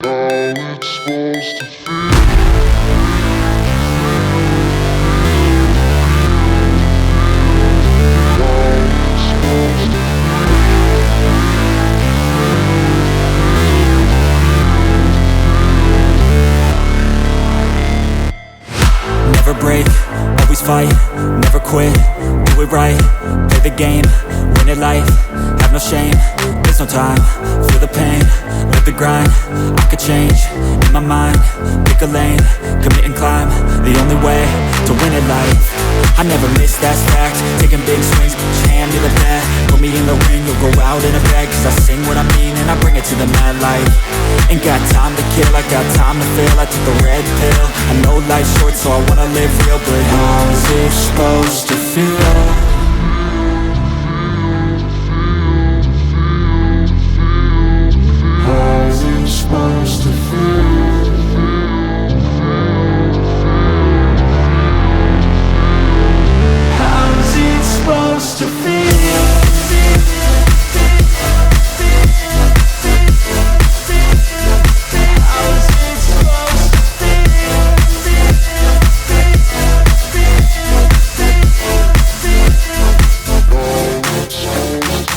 it's supposed to feel. Never break, always fight, never quit, do it right, play the game, win it life, have no shame, there's no time, feel the pain, live the grind, I could change, in my mind, pick a lane, commit and climb, the only way to win it life, I never miss, that's fact, taking big swings, put your hand to the bat, put me in the ring, you'll go out in a bag, cause I sing what I mean and I bring it to the mad light, ain't got time to kill, I got time to feel, I took the red pill, I know life's short so I wanna live real, but how's it supposed to feel? How's it supposed to feel? How's it supposed to feel?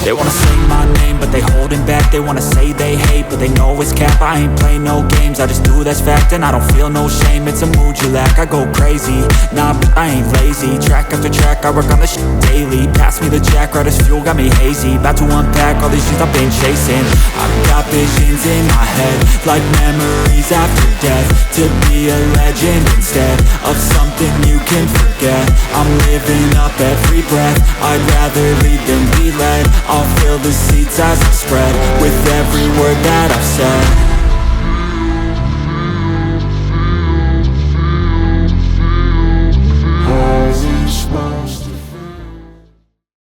They wanna say my name, but they holding back. They wanna say they hate, but they know it's cap. I ain't play no games, I just do that's fact. And I don't feel no shame, it's a mood you lack. I go crazy, nah, but I ain't lazy. Track after track, I work on this shit daily. Pass me the jack, right as fuel, got me hazy. About to unpack all these things I've been chasing. I've got visions in my head, like memories after death. To be a legend instead of something you can forget. I'm living up every breath, I'd rather lead than be led. I'll fill the seats as I spread with every word that I've said. How's it supposed to feel?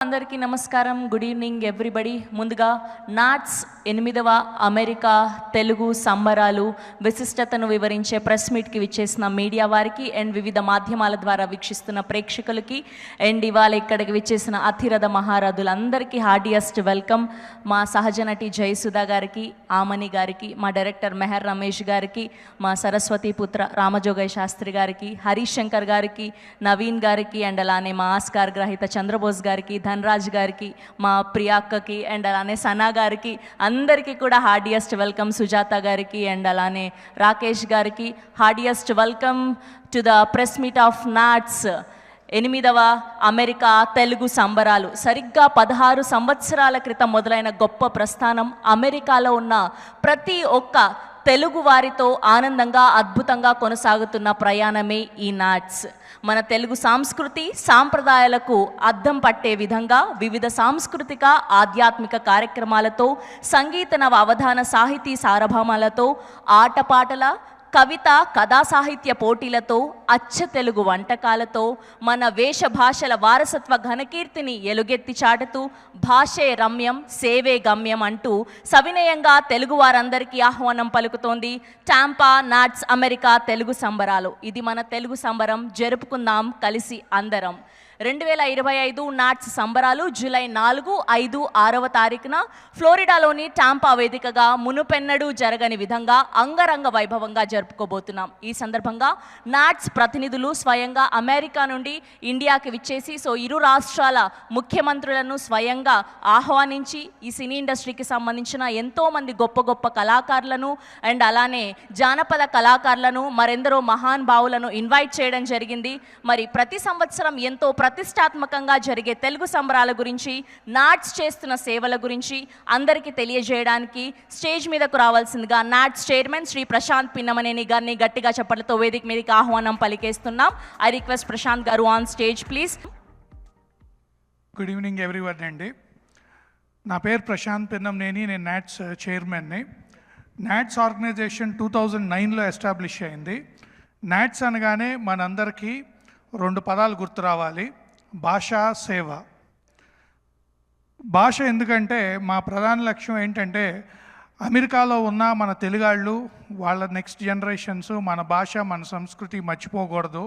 అందరికీ నమస్కారం, good evening everybody. ముందుగా NATS 8వ America Telugu సంబరాలు విశిష్టతను వివరించే press మీట్కి విచ్చేసిన media వారికి and వివిధ మాధ్యమాల ద్వారా వీక్షిస్తున్న ప్రేక్షకులకి అండ్ ఇవాళ ఇక్కడికి విచ్చేసిన అతిరథ మహారథులందరికీ హార్డియస్ట్ వెల్కమ్. మా సహజ నటి జయసుధా గారికి, ఆమని గారికి, మా డైరెక్టర్ మెహర్ రమేష్ గారికి, మా సరస్వతి పుత్ర రామజోగయ్య శాస్త్రి గారికి, హరీష్ శంకర్ గారికి, నవీన్ గారికి అండ్ అలానే మా ఆస్కార్ గ్రహీత చంద్రబోస్ గారికి, ధనరాజ్ గారికి, మా ప్రియాక్కకి అండ్ అలానే సనా గారికి అందరికీ కూడా హార్డియస్ట్ వెల్కమ్. సుజాత గారికి అండ్ అలానే రాకేష్ గారికి heartiest welcome to the press meet of NATS 8వ అమెరికా తెలుగు సంబరాలు. సరిగ్గా 16 సంవత్సరాల క్రితం మొదలైన గొప్ప ప్రస్థానం అమెరికాలో ఉన్న ప్రతి ఒక్క తెలుగు వారితో ఆనందంగా అద్భుతంగా కొనసాగుతున్న ప్రయాణమే ఈ నాట్స్. మన తెలుగు సంస్కృతి సాంప్రదాయాలకు అద్దం పట్టే విధంగా వివిధ సాంస్కృతిక ఆధ్యాత్మిక కార్యక్రమాలతో, సంగీత నవ అవధాన సాహితీ సారభామాలతో, ఆటపాటల, కవిత కథా సాహిత్య పోటీలతో, అచ్చ తెలుగు వంటకాలతో, మన వేషభాషల వారసత్వ ఘనకీర్తిని ఎలుగెత్తి చాటుతూ భాషే రమ్యం సేవే గమ్యం అంటూ సవినయంగా తెలుగు వారందరికీ ఆహ్వానం పలుకుతోంది టాంపా నాట్స్ అమెరికా తెలుగు సంబరాలు. ఇది మన తెలుగు సంబరం, జరుపుకుందాం కలిసి అందరం. 2025 నాట్స్ సంబరాలు జూలై 4, 5, 6వ తారీఖున ఫ్లోరిడాలోని టాంపా వేదికగా మునుపెన్నడూ జరగని విధంగా అంగరంగ వైభవంగా జరుపుకోబోతున్నాం. ఈ సందర్భంగా నాట్స్ ప్రతినిధులు స్వయంగా అమెరికా నుండి ఇండియాకి విచ్చేసి ఇరు రాష్ట్రాల ముఖ్యమంత్రులను స్వయంగా ఆహ్వానించి ఈ సినీ ఇండస్ట్రీకి సంబంధించిన ఎంతోమంది గొప్ప గొప్ప కళాకారులను అండ్ అలానే జానపద కళాకారులను మరెందరో మహాన్ భావులను ఇన్వైట్ చేయడం జరిగింది. మరి ప్రతి సంవత్సరం ఎంతో ప్రతిష్టాత్మకంగా జరిగే తెలుగు సంబరాల గురించి, నాట్స్ చేస్తున్న సేవల గురించి అందరికీ తెలియజేయడానికి స్టేజ్ మీదకు రావాల్సిందిగా నాట్స్ చైర్మన్ శ్రీ ప్రశాంత్ పిన్నమనేని గారిని గట్టిగా చప్పట్లతో వేదిక మీదకి ఆహ్వానం పలికేస్తున్నాం. ఐ రిక్వెస్ట్ ప్రశాంత్ గారు on stage please. Good evening everyone అండి. నా పేరు ప్రశాంత్ పిన్నమనేని, నేను నాట్స్ చైర్మన్ని. నాట్స్ ఆర్గనైజేషన్ 2009లో ఎస్టాబ్లిష్ అయింది. నాట్స్ అనగానే మనందరికీ 2 పదాలు గుర్తు రావాలి, భాష, సేవ. భాష ఎందుకంటే మా ప్రధాన లక్ష్యం ఏంటంటే అమెరికాలో ఉన్న మన తెలుగాళ్ళు వాళ్ళ నెక్స్ట్ జనరేషన్స్ మన భాష మన సంస్కృతి మర్చిపోకూడదు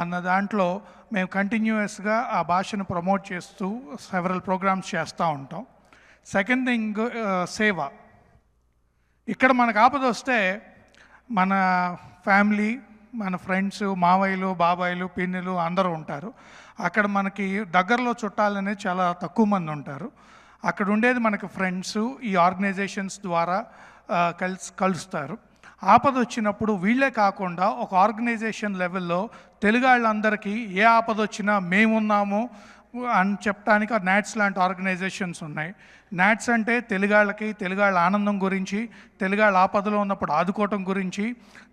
అన్న దాంట్లో మేము కంటిన్యూస్గా ఆ భాషను ప్రమోట్ చేస్తూ సెవరల్ ప్రోగ్రామ్స్ చేస్తూ ఉంటాం. సెకండ్ థింగ్ సేవ. ఇక్కడ మనకు ఆపద వస్తే మన ఫ్యామిలీ, మన ఫ్రెండ్స్, మావయ్యలు, బాబాయిలు, పిన్నులు అందరూ ఉంటారు. అక్కడ మనకి దగ్గరలో చుట్టాలనేది చాలా తక్కువ మంది ఉంటారు. అక్కడ ఉండేది మనకి ఫ్రెండ్స్, ఈ ఆర్గనైజేషన్స్ ద్వారా కలుస్తారు. ఆపద వచ్చినప్పుడు వీళ్ళే కాకుండా ఒక ఆర్గనైజేషన్ లెవెల్లో తెలుగు వాళ్ళందరికీ ఏ ఆపద వచ్చినా మేమున్నాము అని చెప్పడానికి నాట్స్ లాంటి ఆర్గనైజేషన్స్ ఉన్నాయి. నాట్స్ అంటే తెలుగాళ్ళకి, తెలుగాళ్ళ ఆనందం గురించి, తెలుగాళ్ళ ఆపదలో ఉన్నప్పుడు ఆదుకోవటం గురించి,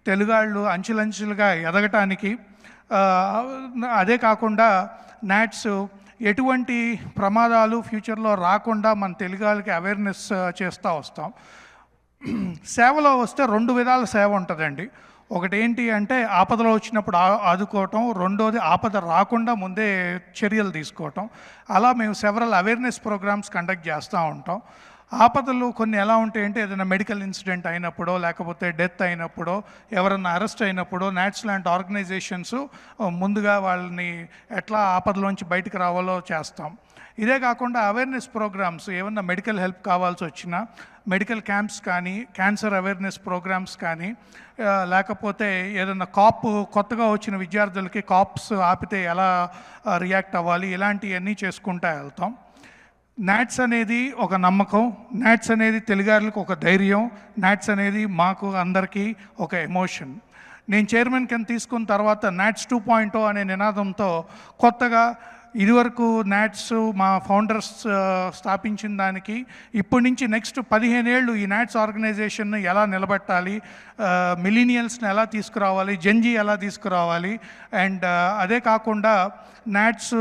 తెలుగాళ్ళు అంచెలంచెలుగా ఎదగటానికి. అదే కాకుండా నాట్స్ ఎటువంటి ప్రమాదాలు ఫ్యూచర్లో రాకుండా మన తెలుగాళ్ళకి అవేర్నెస్ చేస్తూ వస్తాం. సేవలో వస్తే 2 విధాల సేవ ఉంటుందండి. ఒకటి ఏంటి అంటే ఆపదలో వచ్చినప్పుడు ఆదుకోవటం, రెండోది ఆపద రాకుండా ముందే చర్యలు తీసుకోవటం. అలా మేము సెవరల్ అవేర్నెస్ ప్రోగ్రామ్స్ కండక్ట్ చేస్తూ ఉంటాం. ఆపదలు కొన్ని ఎలా ఉంటాయంటే ఏదైనా మెడికల్ ఇన్సిడెంట్ అయినప్పుడో, లేకపోతే డెత్ అయినప్పుడో, ఎవరన్నా అరెస్ట్ అయినప్పుడో నాట్స్ లాంటి ఆర్గనైజేషన్స్ ముందుగా వాళ్ళని ఎట్లా ఆపదలోంచి బయటకు రావాలో చేస్తాం. ఇదే కాకుండా అవేర్నెస్ ప్రోగ్రామ్స్, ఏమన్నా మెడికల్ హెల్ప్ కావాల్సి వచ్చినా మెడికల్ క్యాంప్స్ కానీ, క్యాన్సర్ అవేర్నెస్ ప్రోగ్రామ్స్ కానీ, లేకపోతే ఏదైనా కొత్తగా వచ్చిన విద్యార్థులకి కాప్స్ ఆపితే ఎలా రియాక్ట్ అవ్వాలి, ఇలాంటివన్నీ చేసుకుంటూ వెళ్తాం. నాట్స్ అనేది ఒక నమ్మకం, నాట్స్ అనేది తెలుగాళ్ళకి ఒక ధైర్యం, నాట్స్ అనేది మాకు అందరికీ ఒక ఎమోషన్. నేను చైర్మన్ కింద తీసుకున్న తర్వాత నాట్స్ 2.0 అనే నినాదంతో కొత్తగా ఇదివరకు నాట్స్ మా ఫౌండర్స్ స్థాపించిన దానికి ఇప్పటి నుంచి నెక్స్ట్ 15 ఏళ్ళు ఈ నాట్స్ ఆర్గనైజేషన్ని ఎలా నిలబెట్టాలి, మిలీనియల్స్ని ఎలా తీసుకురావాలి, జెన్జీ ఎలా తీసుకురావాలి, అండ్ అదే కాకుండా నాట్స్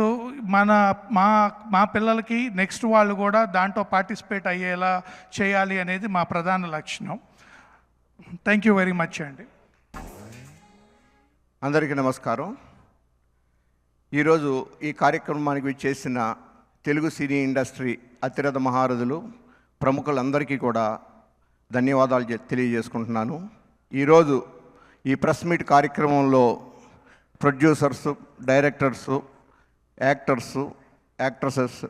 మా పిల్లలకి నెక్స్ట్ వాళ్ళు కూడా దాంట్లో పార్టిసిపేట్ అయ్యేలా చేయాలి అనేది మా ప్రధాన లక్ష్యం. థ్యాంక్ యూ వెరీ మచ్ అండి. అందరికీ నమస్కారం. ఈరోజు ఈ కార్యక్రమానికి విచ్చేసిన తెలుగు సినీ ఇండస్ట్రీ అతిరథ మహారథులు, ప్రముఖులందరికీ కూడా ధన్యవాదాలు తెలియజేసుకుంటున్నాను. ఈరోజు ఈ ప్రెస్ మీట్ కార్యక్రమంలో producers, directors, actors, actresses,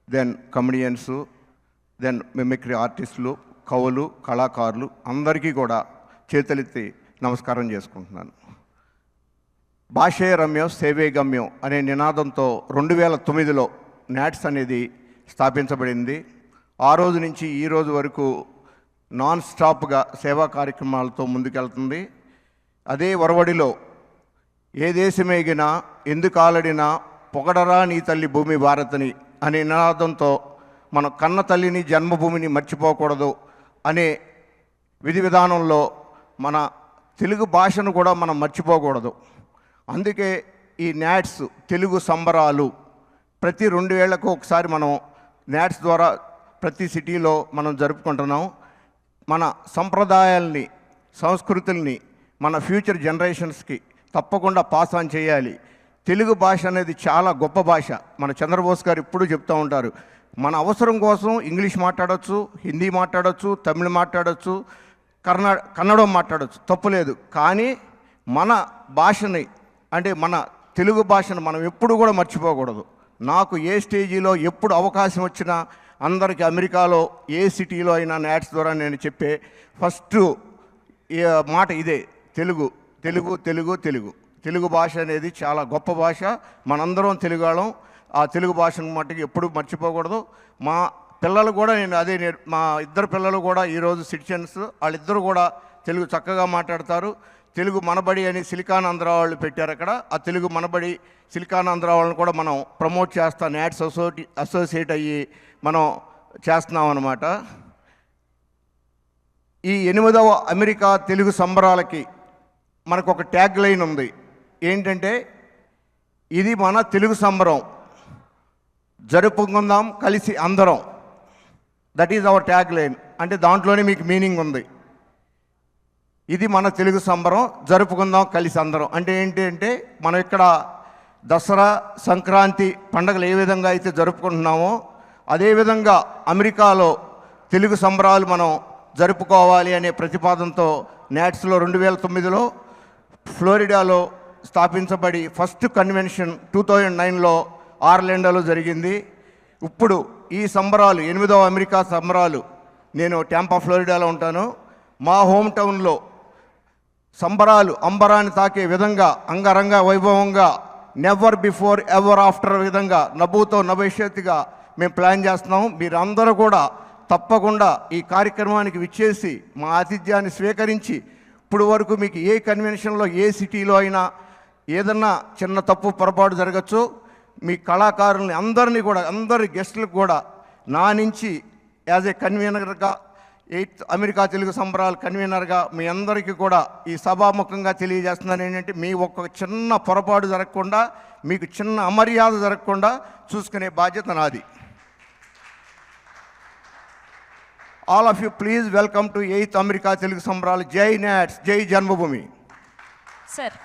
then comedians, then mimicry ఆర్టిస్టులు, కవులు, కళాకారులు అందరికీ కూడా చేతులెత్తి నమస్కారం చేసుకుంటున్నాను. భాషే రమ్యం సేవే గమ్యం అనే నినాదంతో 2009లో నాట్స్ అనేది స్థాపించబడింది. ఆ రోజు నుంచి ఈ రోజు వరకు నాన్ స్టాప్గా సేవా కార్యక్రమాలతో ముందుకెళ్తుంది. అదే ఒరవడిలో ఏ దేశమేగినా ఎందుకు ఆలడినా పొగడరా నీ తల్లి భూమి భారత్ని అనే నినాదంతో మన కన్న తల్లిని, జన్మభూమిని మర్చిపోకూడదు అనే విధి విధానంలో మన తెలుగు భాషను కూడా మనం మర్చిపోకూడదు. అందుకే ఈ నాట్స్ తెలుగు సంబరాలు ప్రతి 2 ఏళ్లకు ఒకసారి మనం నాట్స్ ద్వారా ప్రతి సిటీలో మనం జరుపుకుంటున్నాం. మన సంప్రదాయాల్ని, సంస్కృతుల్ని మన ఫ్యూచర్ జనరేషన్స్కి తప్పకుండా పాస్ ఆన్ చేయాలి. తెలుగు భాష అనేది చాలా గొప్ప భాష. మన చంద్రబోస్ గారు ఎప్పుడూ చెప్తూ ఉంటారు, మన అవసరం కోసం ఇంగ్లీష్ మాట్లాడవచ్చు, హిందీ మాట్లాడవచ్చు, తమిళ మాట్లాడవచ్చు, కన్నడం మాట్లాడవచ్చు, తప్పులేదు. కానీ మన భాషని అంటే మన తెలుగు భాషను మనం ఎప్పుడు కూడా మర్చిపోకూడదు. నాకు ఏ స్టేజీలో ఎప్పుడు అవకాశం వచ్చినా అందరికీ అమెరికాలో ఏ సిటీలో అయినా నాట్స్ ద్వారా నేను చెప్పే ఫస్ట్ మాట ఇదే, తెలుగు తెలుగు తెలుగు తెలుగు. తెలుగు భాష అనేది చాలా గొప్ప భాష. మనందరం తెలుగాళ్ళం. ఆ తెలుగు భాషను మట్టుకు ఎప్పుడు మర్చిపోకూడదు. మా పిల్లలు కూడా మా ఇద్దరు పిల్లలు కూడా ఈరోజు సిటిజన్స్, వాళ్ళిద్దరూ కూడా తెలుగు చక్కగా మాట్లాడతారు. తెలుగు మనబడి అని సిలికానాంధ్ర వాళ్ళు పెట్టారు అక్కడ. ఆ తెలుగు మనబడి సిలికానాంధ్ర వాళ్ళని కూడా మనం ప్రమోట్ చేస్తాం, నాట్స్ అసోసియేట్ అయ్యి మనం చేస్తున్నాం అన్నమాట. ఈ 8వ అమెరికా తెలుగు సంబరాలకి మనకు ఒక ట్యాగ్ లైన్ ఉంది. ఏంటంటే ఇది మన తెలుగు సంబరం, జరుపుకుందాం కలిసి అందరం. That is our tag line. అంటే దాంట్లోనే మీకు మీనింగ్ ఉంది. ఇది మన తెలుగు సంబరం, జరుపుకుందాం కలిసి అందరం. అంటే ఏంటి అంటే మనం ఇక్కడ దసరా, సంక్రాంతి పండుగలు ఏ విధంగా అయితే జరుపుకుంటున్నామో అదేవిధంగా అమెరికాలో తెలుగు సంబరాలు మనం జరుపుకోవాలి అనే ప్రతిపాదనతో నాట్స్లో 2009లో ఫ్లోరిడాలో స్థాపించబడి ఫస్ట్ కన్వెన్షన్ 2009లో ఆర్లాండోలో జరిగింది. ఇప్పుడు ఈ సంబరాలు 8వ అమెరికా సంబరాలు, నేను టాంపా ఫ్లోరిడాలో ఉంటాను. మా హోమ్ టౌన్లో సంబరాలు అంబరాన్ని తాకే విధంగా అంగరంగ వైభవంగా నెవర్ బిఫోర్ ఎవర్ ఆఫ్టర్ విధంగా నవ్వుతో నభవిష్యత్తుగా మేము ప్లాన్ చేస్తున్నాము. మీరందరూ కూడా తప్పకుండా ఈ కార్యక్రమానికి విచ్చేసి మా ఆతిథ్యాన్ని స్వీకరించి ఇప్పుడు వరకు మీకు ఏ కన్వెన్షన్లో ఏ సిటీలో అయినా ఏదన్నా చిన్న తప్పు పొరపాటు జరగచ్చు. మీ కళాకారుల్ని అందరినీ కూడా అందరి గెస్టులకు కూడా నా నుంచి యాజ్ ఏ కన్వీనర్గా 8th అమెరికా తెలుగు సంబరాలు కన్వీనర్గా మీ అందరికీ కూడా ఈ సభాముఖంగా తెలియజేస్తున్నాను ఏంటంటే మీ ఒక్క చిన్న పొరపాటు జరగకుండా మీకు చిన్న అమర్యాద జరగకుండా చూసుకునే బాధ్యత నాది. All of you please welcome to 8th America Telugu సంబరాలు. జై నాట్స్, జై జన్మభూమి. సార్,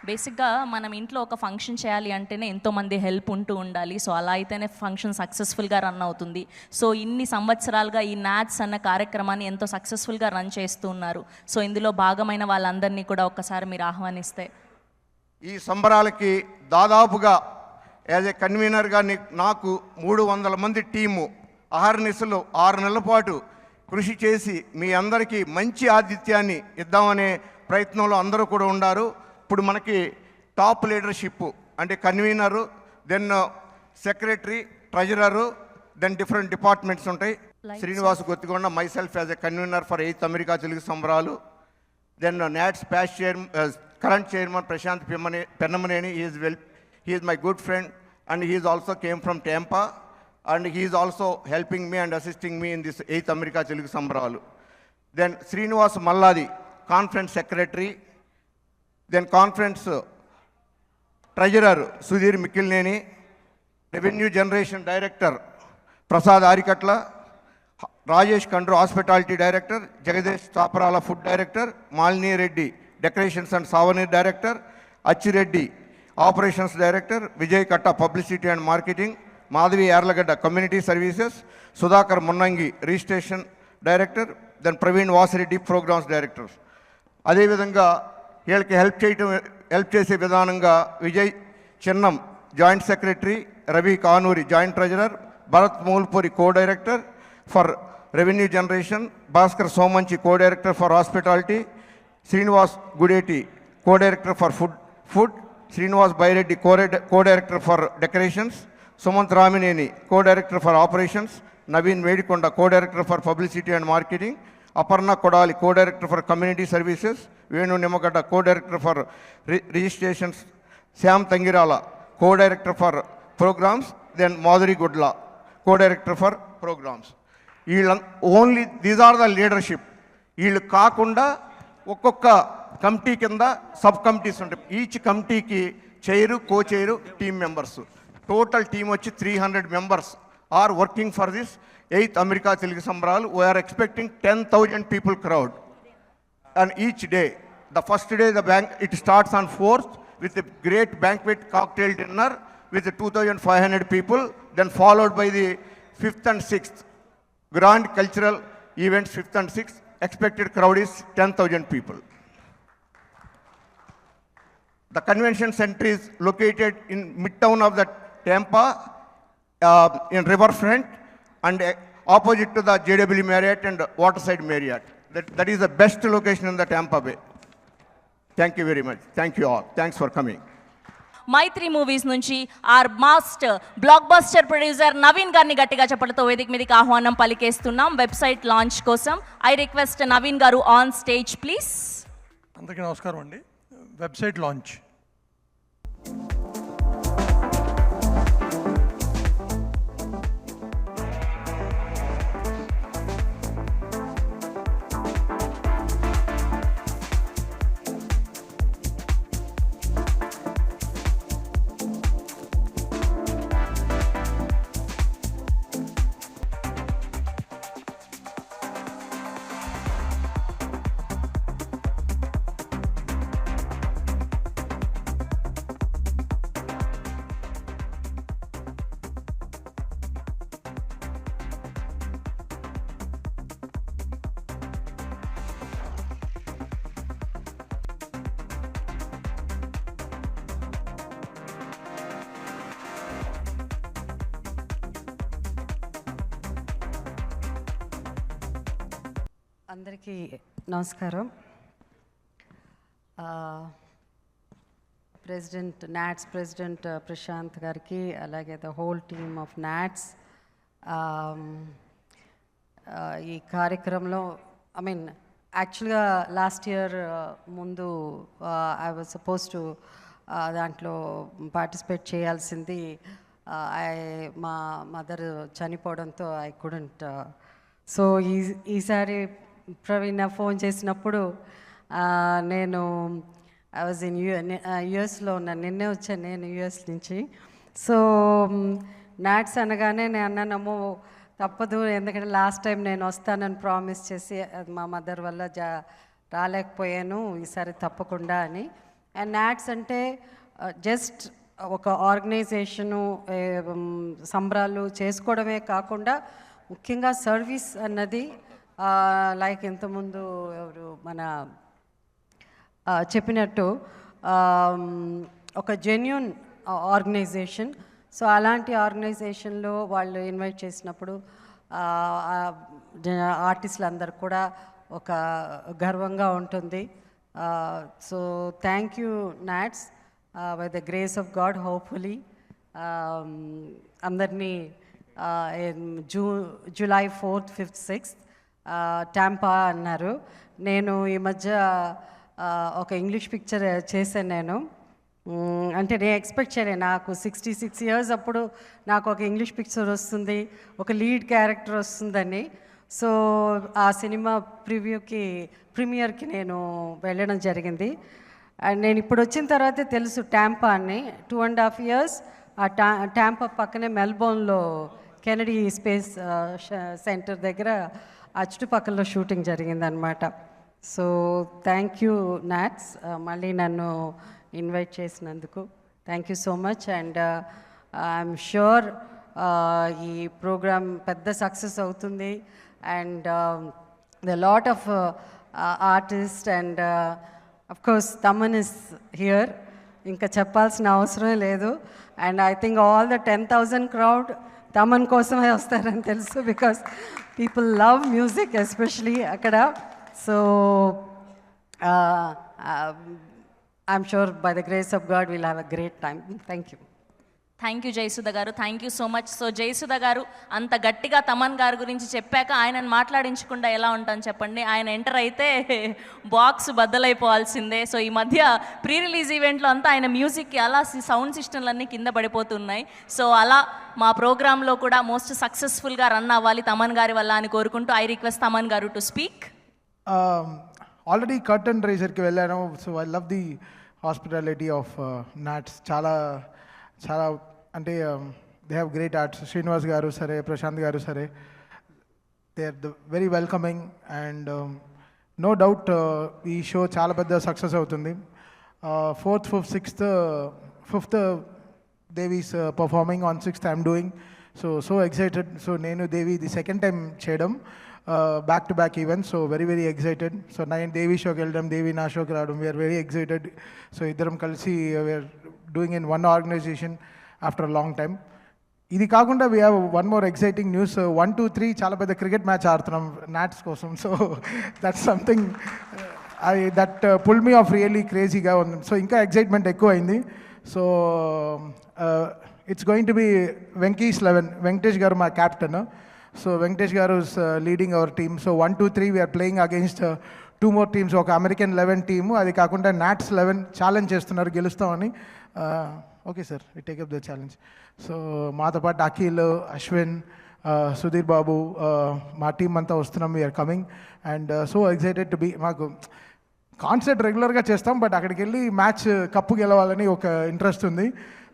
బేసిక్గా మనం ఇంట్లో ఒక ఫంక్షన్ చేయాలి అంటేనే ఎంతోమంది హెల్ప్ ఉంటూ ఉండాలి. సో అలా అయితేనే ఫంక్షన్ సక్సెస్ఫుల్గా రన్ అవుతుంది. సో ఇన్ని సంవత్సరాలుగా ఈ నాట్స్ అన్న కార్యక్రమాన్ని ఎంతో సక్సెస్ఫుల్గా రన్ చేస్తూ ఉన్నారు. సో ఇందులో భాగమైన వాళ్ళందరినీ కూడా ఒక్కసారి మీరు ఆహ్వానిస్తే. ఈ సంబరాలకి దాదాపుగా యాజ్ ఏ కన్వీనర్గా నాకు 300 మంది టీము అహర్నిశలు 6 నెలల పాటు కృషి చేసి మీ అందరికీ మంచి ఆతిథ్యాన్ని ఇద్దామనే ప్రయత్నంలో అందరూ కూడా ఉన్నారు. ఇప్పుడు మనకి టాప్ లీడర్షిప్ అంటే convener, then secretary, treasurer, then different departments ఉంటాయి. Srinivas Gottikonda, myself as a convener for 8th America Telugu సంబరాలు. Then NATS past current chairman Prashant Pennamaneni, he is my good friend and he is also came from Tampa and he is also helping me and assisting me in this 8th America Telugu సంబరాలు. Then Srinivas Malladi, conference secretary. Then conference treasurer Sudheer Mikkilineni, revenue generation director Prasad Arikatla, Rajesh Kandru hospitality director, Jagadish Chaparala food director, Malini Reddy decorations and souvenir director, Achireddy operations director, Vijay Katta publicity and marketing, Madhavi Yarlagadda community services, Sudhakar Munnangi registration director, then Praveen Vasireddy programmes directors. అదేవిధంగా వీళ్ళకి help చేసే విధానంగా Vijay Chinnam joint secretary, Ravi Kanuri joint treasurer, Bharat Mulpuri co director for revenue generation, Bhaskar Somanchi co director for hospitality, Srinivas Gudeti co director for food, Srinivas Byreddy co director for decorations, Sumanth Ramineni co director for operations, Naveen Medikonda co director for publicity and marketing, Aparna Kodali co director for community services, Venu Nimmagadda co director for registrations, Shyam Tangirala co director for programmes, then Madhuri Gudla co director for programmes. వీళ్ళ only these are the leadership. వీళ్ళు కాకుండా ఒక్కొక్క committee కింద sub committees ఉంటాయి. Each కమిటీకి chair, co chair, team members. Total team వచ్చి 300 members are working for this 8th America Telugu సంబరాలు. We're expecting 10,000 people crowd and each day. The first day it starts on 4th with a great banquet cocktail dinner with 2,500 people, then followed by the 5th and 6th grand cultural events. 5th and 6th expected crowd is 10,000 people. The convention center is located in midtown of the Tampa in riverfront and opposite to the JW Marriott and Waterside Marriott. That is the best location in the Tampa Bay. Thank you very much. Thank you all. Thanks for coming. Mythri movies నుంచి our master blockbuster producer Naveen గారిని గట్టిగా చెప్పలతో వేదిక మీదకి ఆహ్వానం పలికేస్తున్నాం website launch కోసం. I request Naveen garu on stage please. అందరికీ నమస్కారం అండి. Website launch. అందరికీ నమస్కారం. నాట్స్ ప్రెసిడెంట్ ప్రశాంత్ గారికి, అలాగే the whole team of NATS, ఈ కార్యక్రమంలో యాక్చువల్గా లాస్ట్ ఇయర్ ముందు ఐ వాజ్ సపోజ్ టు దాంట్లో పార్టిసిపేట్ చేయాల్సింది. మా మదర్ చనిపోవడంతో ఐ కుడెంట్. సో ఈసారి ప్రవీణ ఫోన్ చేసినప్పుడు నేను ఐ వాజ్ ఇన్ యుఎస్లో ఉన్నాను. నిన్నే వచ్చాను నేను యుఎస్ నుంచి. సో నాట్స్ అనగానే నేను అన్నానమ్మో తప్పదు, ఎందుకంటే లాస్ట్ టైం నేను వస్తానని ప్రామిస్ చేసి మా మదర్ వల్ల రాలేకపోయాను, ఈసారి తప్పకుండా అని. అండ్ నాట్స్ అంటే జస్ట్ ఒక ఆర్గనైజేషను, సంబరాలు చేసుకోవడమే కాకుండా ముఖ్యంగా సర్వీస్ అన్నది, లైక్ ఇంతకుముందు ఎవరు మన చెప్పినట్టు ఒక జెన్యూన్ ఆర్గనైజేషన్. సో అలాంటి ఆర్గనైజేషన్లో వాళ్ళు ఇన్వైట్ చేసినప్పుడు ఆర్టిస్టులు అందరు కూడా ఒక గర్వంగా ఉంటుంది. So thank you NATS. By the grace of God hopefully అందరినీ July 4th, 5th, 6th Tampa అన్నారు. నేను ఈ మధ్య ఒక ఇంగ్లీష్ పిక్చర్ చేశాను నేను. అంటే నేను ఎక్స్పెక్ట్ చేయలేదు, నాకు 66 years అప్పుడు నాకు ఒక ఇంగ్లీష్ పిక్చర్ వస్తుంది, ఒక లీడ్ క్యారెక్టర్ వస్తుందని. సో ఆ సినిమా ప్రీమియర్కి నేను వెళ్ళడం జరిగింది. అండ్ నేను ఇప్పుడు వచ్చిన తర్వాతే తెలుసు టాంపా అని. 2.5 years ఆ టాంపా పక్కనే మెల్బోర్న్లో కెనడీ స్పేస్ సెంటర్ దగ్గర ఆ చుట్టుపక్కల షూటింగ్ జరిగిందనమాట. సో థ్యాంక్ యూ నాట్స్, మళ్ళీ నన్ను ఇన్వైట్ చేసినందుకు thank you so much. And I'm sure ఈ ప్రోగ్రామ్ పెద్ద సక్సెస్ అవుతుంది. And the lot of artist and of course Thaman is here, ఇంకా చెప్పాల్సిన అవసరం లేదు. And I think all the 10,000 crowd Thaman కోసమే వస్తారని తెలుసు, because people love music especially అక్కడ. So I'm sure by the grace of God will have a great time. Thank you. Thank you Jayasudha garu, thank you so much. So Jayasudha గారు అంత గట్టిగా తమన్ గారి గురించి చెప్పాక ఆయనను మాట్లాడించకుండా ఎలా ఉంటాను చెప్పండి. ఆయన ఎంటర్ అయితే బాక్స్ బద్దలైపోవాల్సిందే. సో ఈ మధ్య ప్రీ రిలీజ్ ఈవెంట్లో అంతా ఆయన మ్యూజిక్కి అలా సౌండ్ సిస్టమ్లన్నీ కింద పడిపోతున్నాయి. సో అలా మా ప్రోగ్రాంలో కూడా మోస్ట్ సక్సెస్ఫుల్గా రన్ అవ్వాలి తమన్ గారి వల్ల అని కోరుకుంటూ ఐ రిక్వెస్ట్ తమన్ గారు టు స్పీక్. ఆల్రెడీ కర్టన్ రైజర్కి వెళ్ళాను. So I love the hospitality of NATS. చాలా చాలా అంటే they have great arts. Srinivas గారు సరే, ప్రశాంత్ గారు సరే, they are very welcoming. And no doubt ఈ షో చాలా పెద్ద సక్సెస్ అవుతుంది. 4th, 5th, 6th, 5th Devi's performing, on 6th I'm doing. So excited. So నేను దేవి ఇది సెకండ్ టైం చేయడం, back to back event. So very excited. So నేను దేవి షోకి వెళ్ళడం, దేవి నా షోకి రావడం, వీఆర్ వెరీ ఎక్సైటెడ్. సో ఇద్దరం కలిసి we're doing in one organisation after a long time. ఇది కాకుండా we have one more exciting news. 1, 2, 3 చాలా పెద్ద క్రికెట్ మ్యాచ్ ఆడుతున్నాం నాట్స్ కోసం. So that's something that pull me off really క్రేజీగా ఉంది. సో ఇంకా ఎక్సైట్మెంట్ ఎక్కువ అయింది. So it's going to be Venky's 11. Venkatesh గారు మా క్యాప్టెన్. సో వెంకటేష్ గారు is leading our team. So 1, 2, 3 we're playing against 2 more teams. ఒక అమెరికన్ 11 టీము, అది కాకుండా నాట్స్ 11 ఛాలెంజ్ చేస్తున్నారు గెలుస్తామని. Okay sir, we take up the challenge. So మాతో పాటు అఖిల్, అశ్విన్, సుధీర్ బాబు, మా టీం అంతా వస్తున్నాం. We're coming and so excited to be. మాకు కాన్సర్ట్ రెగ్యులర్గా చేస్తాం, బట్ అక్కడికి వెళ్ళి మ్యాచ్ కప్పు గెలవాలని ఒక ఇంట్రెస్ట్ ఉంది.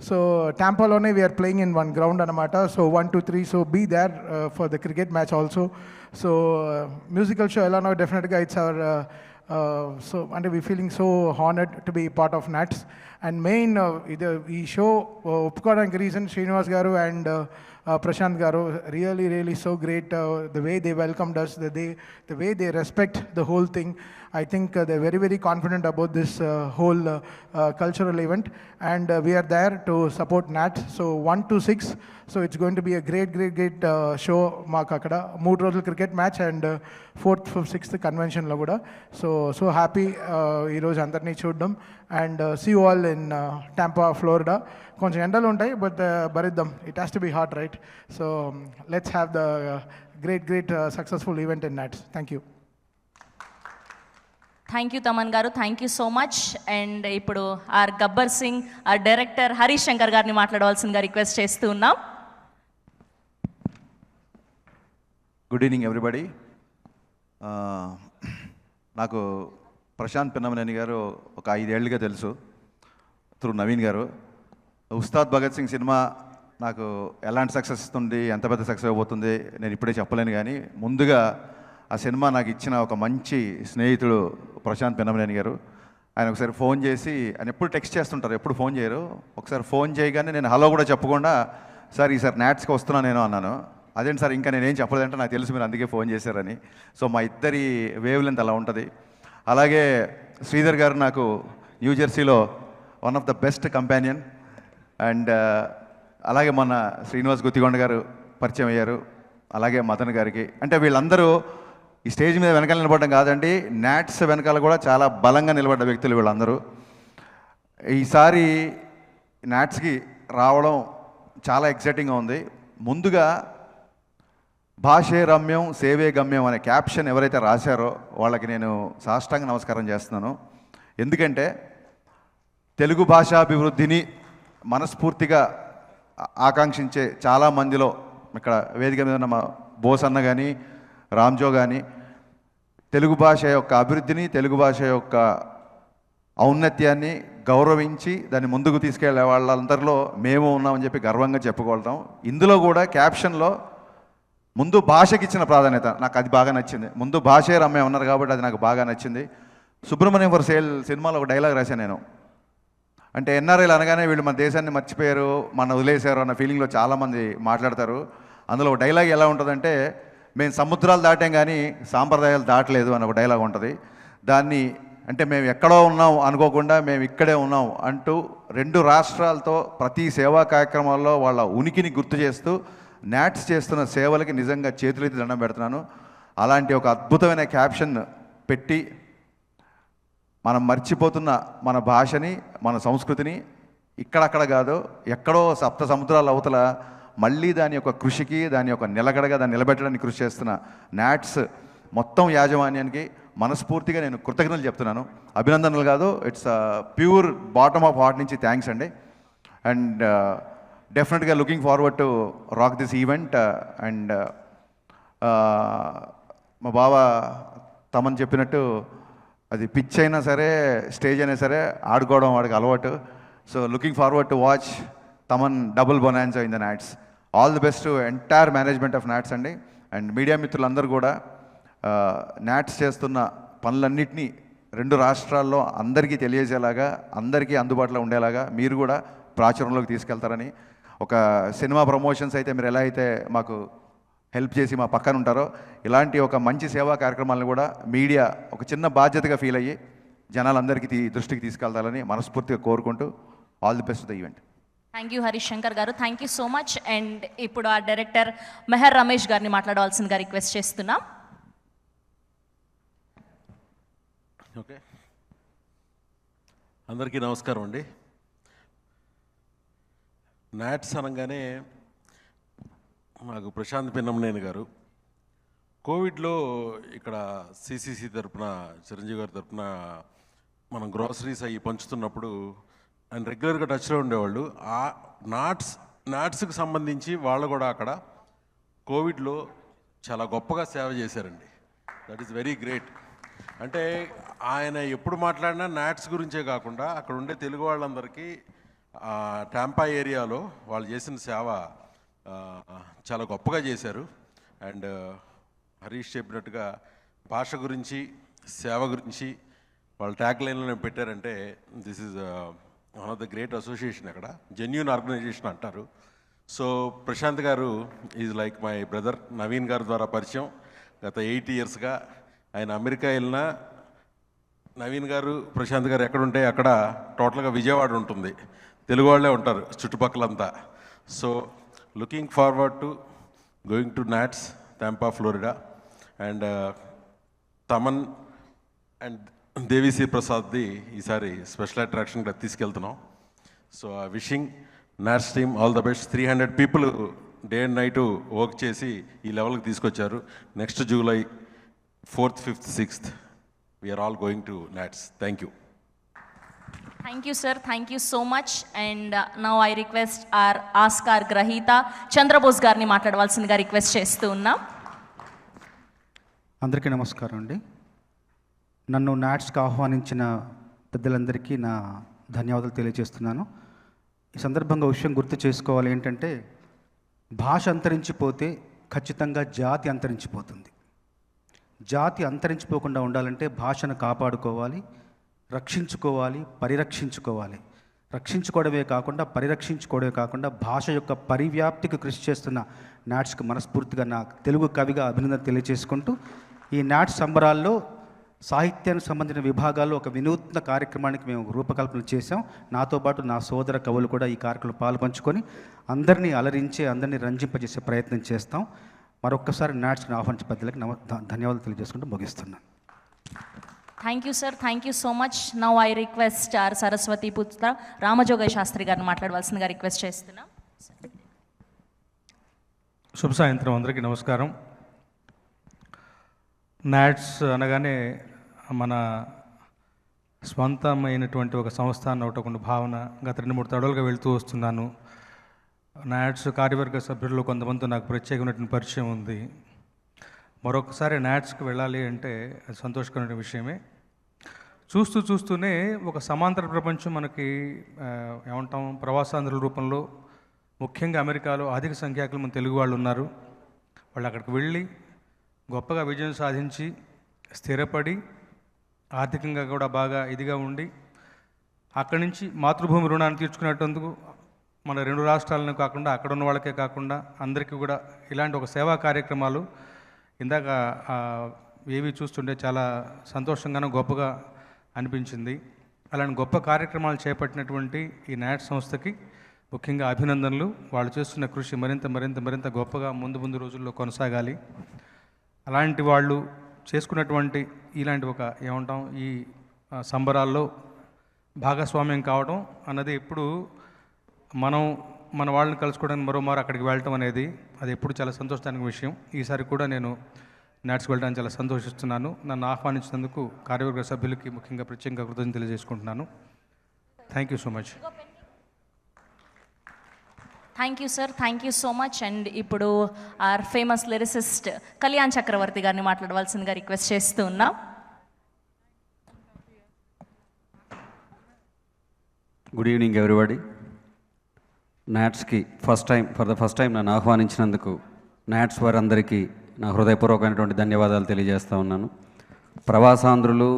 సో టాంపాలోనే we're playing in one ground అనమాట. So 1, 2, 3 so be there for the cricket match also. So musical show ఎలానో డెఫినెట్గా ఇట్స్ అవర్ సో అంటే we feeling so honoured to be part of NATS. And main ఇది ఈ show ఒప్పుకోవడానికి reason Srinivas గారు and Prashanth గారు. Really so great the way they welcomed us, the way they respect the whole thing. I think they're very, very confident about this whole cultural event, and we are there to support NATS. So 1 to 6, so it's going to be a great show. మాకు అక్కడ 3 రోజుల cricket match and 4th, 5th, 6th కన్వెన్షన్లో కూడా. So happy ఈరోజు అందరినీ చూడడం, and see you all in Tampa, Florida. కొంచెం ఎండలు ఉంటాయి, బట్ భరిద్దాం. It has to be hot, right? So let's have the great successful event in NATS. Thank you. Thank you Thaman garu, thank you so much. And ఇప్పుడు our Gabbar Singh, our director Harish Shankar గారిని మాట్లాడవలసిందిగా request చేస్తూ ఉన్నాం. Good evening everybody. నాకు ప్రశాంత్ పిన్నమనేని గారు ఒక 5 ఏళ్ళుగా తెలుసు త్రూ నవీన్ గారు. ఉస్తాద్ భగత్ సింగ్ సినిమా నాకు ఎలాంటి సక్సెస్ ఇస్తుంది, ఎంత పెద్ద సక్సెస్ అయిపోతుంది నేను ఇప్పుడే చెప్పలేను. కానీ ముందుగా ఆ సినిమా నాకు ఇచ్చిన ఒక మంచి స్నేహితుడు ప్రశాంత్ పిన్నమనేని గారు. ఆయన ఒకసారి ఫోన్ చేసి, ఆయన ఎప్పుడు టెక్స్ట్ చేస్తుంటారు, ఎప్పుడు ఫోన్ చేయరు. ఒకసారి ఫోన్ చేయగానే నేను హలో కూడా చెప్పకుండా, సార్ ఈసారి NATSకి వస్తున్నా నేను అన్నాను. అదేంటి సార్ ఇంకా నేనేం చెప్పలేదంటే, నాకు తెలుసు మీరు అందుకే ఫోన్ చేశారని. సో మా ఇద్దరి వేవ్ లెంత్ అలా ఉంటుంది. అలాగే శ్రీధర్ గారు నాకు న్యూజెర్సీలో one of the best companion. And అలాగే మన శ్రీనివాస్ గుత్తికొండ గారు పరిచయం అయ్యారు. అలాగే మదన్ గారికి. అంటే వీళ్ళందరూ ఈ స్టేజ్ మీద వెనకాల నిలబడడం కాదండి, NATS వెనకాల కూడా చాలా బలంగా నిలబడ్డ వ్యక్తులు వీళ్ళందరూ. ఈసారి NATSకి రావడం చాలా ఎక్సైటింగ్గా ఉంది. ముందుగా భాషే రమ్యం సేవే గమ్యం అనే క్యాప్షన్ ఎవరైతే రాశారో వాళ్ళకి నేను సాష్టాంగ నమస్కారం చేస్తున్నాను. ఎందుకంటే తెలుగు భాషాభివృద్ధిని మనస్ఫూర్తిగా ఆకాంక్షించే చాలామందిలో, ఇక్కడ వేదిక మీద ఉన్న మా బోసన్న కానీ రామ్జో కానీ, తెలుగు భాష యొక్క అభివృద్ధిని, తెలుగు భాష యొక్క ఔన్నత్యాన్ని గౌరవించి దాన్ని ముందుకు తీసుకెళ్లే వాళ్ళందరిలో మేము ఉన్నామని చెప్పి గర్వంగా చెప్పుకోవడం. ఇందులో కూడా క్యాప్షన్లో ముందు భాషకి ఇచ్చిన ప్రాధాన్యత నాకు అది బాగా నచ్చింది. ముందు భాషే రమ్య ఉన్నారు కాబట్టి అది నాకు బాగా నచ్చింది. సుబ్రహ్మణ్యం ఫర్ సేల్ సినిమాలో ఒక డైలాగ్ రాశాను నేను. అంటే ఎన్ఆర్ఐలు అనగానే వీళ్ళు మన దేశాన్ని మర్చిపోయారు, మన వదిలేశారు అన్న ఫీలింగ్లో చాలామంది మాట్లాడతారు. అందులో ఒక డైలాగ్ ఎలా ఉంటుందంటే, మేము సముద్రాలు దాటాం కానీ సాంప్రదాయాలు దాటలేదు అని ఒక డైలాగ్ ఉంటుంది. దాన్ని అంటే మేము ఎక్కడో ఉన్నాం అనుకోకుండా మేము ఇక్కడే ఉన్నాం అంటూ 2 రాష్ట్రాలతో ప్రతి సేవా కార్యక్రమాల్లో వాళ్ళ ఉనికిని గుర్తు చేస్తూ NATS చేస్తున్న సేవలకి నిజంగా చేతులెత్తి దండం పెడుతున్నాను. అలాంటి ఒక అద్భుతమైన క్యాప్షన్ పెట్టి మనం మర్చిపోతున్న మన భాషని, మన సంస్కృతిని ఇక్కడక్కడ కాదు ఎక్కడో 7 సముద్రాల అవతల మళ్ళీ దాని యొక్క కృషికి, దాని యొక్క నిలకడగా దాన్ని నిలబెట్టడానికి కృషి చేస్తున్న NATS మొత్తం యాజమాన్యానికి మనస్ఫూర్తిగా నేను కృతజ్ఞతలు చెప్తున్నాను. అభినందనలు కాదు, it's pure bottom of heart నుంచి థ్యాంక్స్ అండి. అండ్ డెఫినెట్గా looking forward to rock this event. And మా బావ తమన్ చెప్పినట్టు అది పిచ్ అయినా సరే స్టేజ్ అయినా సరే ఆడుకోవడం వాడికి అలవాటు. So looking forward to watch Thaman double bonanza in the NATS. All the best to entire management of NATS అండి. అండ్ మీడియా మిత్రులందరూ కూడా NATS చేస్తున్న పనులన్నింటినీ 2 రాష్ట్రాల్లో అందరికీ తెలియజేలాగా, అందరికీ అందుబాటులో ఉండేలాగా మీరు కూడా ప్రాచుర్యంలోకి తీసుకెళ్తారని, ఒక సినిమా ప్రమోషన్స్ అయితే మీరు ఎలా అయితే మాకు హెల్ప్ చేసి మా పక్కన ఉంటారో, ఇలాంటి ఒక మంచి సేవా కార్యక్రమాలను కూడా మీడియా ఒక చిన్న బాధ్యతగా ఫీల్ అయ్యి జనాలందరికీ దృష్టికి తీసుకెళ్తారని మనస్ఫూర్తిగా కోరుకుంటూ all the best the event. Thank you Harish Shankar garu, thank you so much. And ఇప్పుడు ఆ డైరెక్టర్ మెహర్ రమేష్ గారిని మాట్లాడవలసిందిగా రిక్వెస్ట్ చేస్తున్నాం. ఓకే, అందరికీ నమస్కారం అండి. NATS అనగానే మాకు ప్రశాంత్ పిన్నమనేని గారు కోవిడ్లో ఇక్కడ CCC తరపున, చిరంజీవి గారి తరపున మనం గ్రాసరీస్ అవి పంచుతున్నప్పుడు ఆయన రెగ్యులర్గా టచ్లో ఉండేవాళ్ళు. ఆ NATSకి సంబంధించి వాళ్ళు కూడా అక్కడ కోవిడ్లో చాలా గొప్పగా సేవ చేశారండి. That is very great. అంటే ఆయన ఎప్పుడు మాట్లాడినా NATS గురించే కాకుండా అక్కడ ఉండే తెలుగు వాళ్ళందరికీ టాంపా ఏరియాలో వాళ్ళు చేసిన సేవ చాలా గొప్పగా చేశారు. అండ్ హరీష్ చెప్పినట్టుగా భాష గురించి, సేవ గురించి వాళ్ళ ట్యాగ్ లైన్లో పెట్టారంటే this is one of the great association. అక్కడ జెన్యూన్ ఆర్గనైజేషన్ అంటారు. సో ప్రశాంత్ గారు is like my brother. Naveen గారి ద్వారా పరిచయం. గత 8 ఇయర్స్గా ఆయన అమెరికా వెళ్ళినా నవీన్ గారు, ప్రశాంత్ గారు ఎక్కడుంటే అక్కడ టోటల్గా విజయవాడ ఉంటుంది. తెలుగు వాళ్ళే ఉంటారు చుట్టుపక్కలంతా. So looking forward to going to NATS, Tampa, Florida. And Thaman and Devi Sri ప్రసాద్ది ఈసారి స్పెషల్ అట్రాక్షన్గా తీసుకెళ్తున్నాం. So wishing NATS team all the best. 300 people day and night work చేసి ఈ లెవెల్కి తీసుకొచ్చారు. Next July 4th, 5th, 6th we're all going to NATS. Thank you. Thank you sir, thank you so much. And now I request our Oscar గ్రహీత చంద్రబోస్ గారిని మాట్లాడవలసిందిగా request చేస్తూ ఉన్నాం. అందరికీ నమస్కారం అండి. నన్ను నాట్స్కి ఆహ్వానించిన పెద్దలందరికీ నా ధన్యవాదాలు తెలియజేస్తున్నాను. ఈ సందర్భంగా విషయం గుర్తు చేసుకోవాలి ఏంటంటే, భాష అంతరించిపోతే ఖచ్చితంగా జాతి అంతరించిపోతుంది. జాతి అంతరించిపోకుండా ఉండాలంటే భాషను కాపాడుకోవాలి, రక్షించుకోవాలి, పరిరక్షించుకోవాలి. రక్షించుకోవడమే కాకుండా పరిరక్షించుకోవడమే కాకుండా భాష యొక్క పరివ్యాప్తికి కృషి చేస్తున్న నాట్స్కి మనస్ఫూర్తిగా నా తెలుగు కవిగా అభినందన తెలియజేసుకుంటూ, ఈ నాట్స్ సంబరాల్లో సాహిత్యానికి సంబంధించిన విభాగాల్లో ఒక వినూత్న కార్యక్రమానికి మేము రూపకల్పన చేశాం. నాతో పాటు నా సోదర కవులు కూడా ఈ కార్యక్రమంలో పాల్పంచుకొని అందరినీ అలరించే, అందరినీ రంజింపజేసే ప్రయత్నం చేస్తాం. మరొక్కసారి నాట్స్కి ఆహ్వానించే పెద్దలకి ధన్యవాదాలు తెలియజేసుకుంటూ ముగిస్తున్నాను. Thank you sir, thank you so much. Now I request R Saraswati Putra Ramajogayya Sastry గారిని మాట్లాడవలసిందిగా రిక్వెస్ట్ చేస్తున్నాం. శుభ సాయంత్రం, అందరికీ నమస్కారం. నాట్స్ అనగానే మన స్వంతమైనటువంటి ఒక సంస్థ అన్న ఒకటి భావన గత 2-3 తడవలుగా వెళ్తూ వస్తున్నాను. నాట్స్ కార్యవర్గ సభ్యుల్లో కొంతమంది నాకు ప్రత్యేకమైనటువంటి పరిచయం ఉంది. మరొకసారి నాట్స్కి వెళ్ళాలి అంటే అది సంతోషకరమైన విషయమే. చూస్తూనే ఒక సమాంతర ప్రపంచం మనకి ఏమంటాం, ప్రవాసాంధ్రుల రూపంలో ముఖ్యంగా అమెరికాలో అధిక సంఖ్యాకులు మన తెలుగు వాళ్ళు ఉన్నారు. వాళ్ళు అక్కడికి వెళ్ళి గొప్పగా విజయం సాధించి స్థిరపడి ఆర్థికంగా కూడా బాగా ఇదిగా ఉండి అక్కడి నుంచి మాతృభూమి రుణాన్ని తీర్చుకునేటందుకు మన 2 రాష్ట్రాలను కాకుండా అక్కడ ఉన్న వాళ్ళకే కాకుండా అందరికీ కూడా ఇలాంటి ఒక సేవా కార్యక్రమాలు ఇందాక ఏవి చూస్తుంటే చాలా సంతోషంగానూ గొప్పగా అనిపించింది. అలాంటి గొప్ప కార్యక్రమాలు చేపట్టినటువంటి ఈ నాట్ సంస్థకి ముఖ్యంగా అభినందనలు. వాళ్ళు చేస్తున్న కృషి మరింత గొప్పగా ముందు రోజుల్లో కొనసాగాలి. అలాంటి వాళ్ళు చేసుకున్నటువంటి ఇలాంటి ఒక ఏమంటాం, ఈ సంబరాల్లో భాగస్వామ్యం కావడం అన్నది ఎప్పుడు మన వాళ్ళని కలుసుకోవడానికి మరోమారు అక్కడికి వెళ్ళటం అనేది అది ఎప్పుడు చాలా సంతోషానికి విషయం. ఈసారి కూడా నేను నాట్స్కి వెళ్ళడానికి చాలా సంతోషిస్తున్నాను. నన్ను ఆహ్వానించినందుకు కార్యవర్గ సభ్యులకి ముఖ్యంగా ప్రత్యేకంగా కృతజ్ఞతలు తెలియజేసుకుంటున్నాను. Thank you so much. Thank you sir, thank you so much. And ఇప్పుడు our famous lyricist Kalyan Chakravarthy గారిని మాట్లాడవలసిందిగా రిక్వెస్ట్ చేస్తూ ఉన్నాం. Good evening everybody. నాట్స్కి ఫర్ ద ఫస్ట్ టైం నన్ను ఆహ్వానించినందుకు నాట్స్ వారందరికీ నా హృదయపూర్వకమైనటువంటి ధన్యవాదాలు తెలియజేస్తూ ఉన్నాను. ప్రవాసాంధ్రులు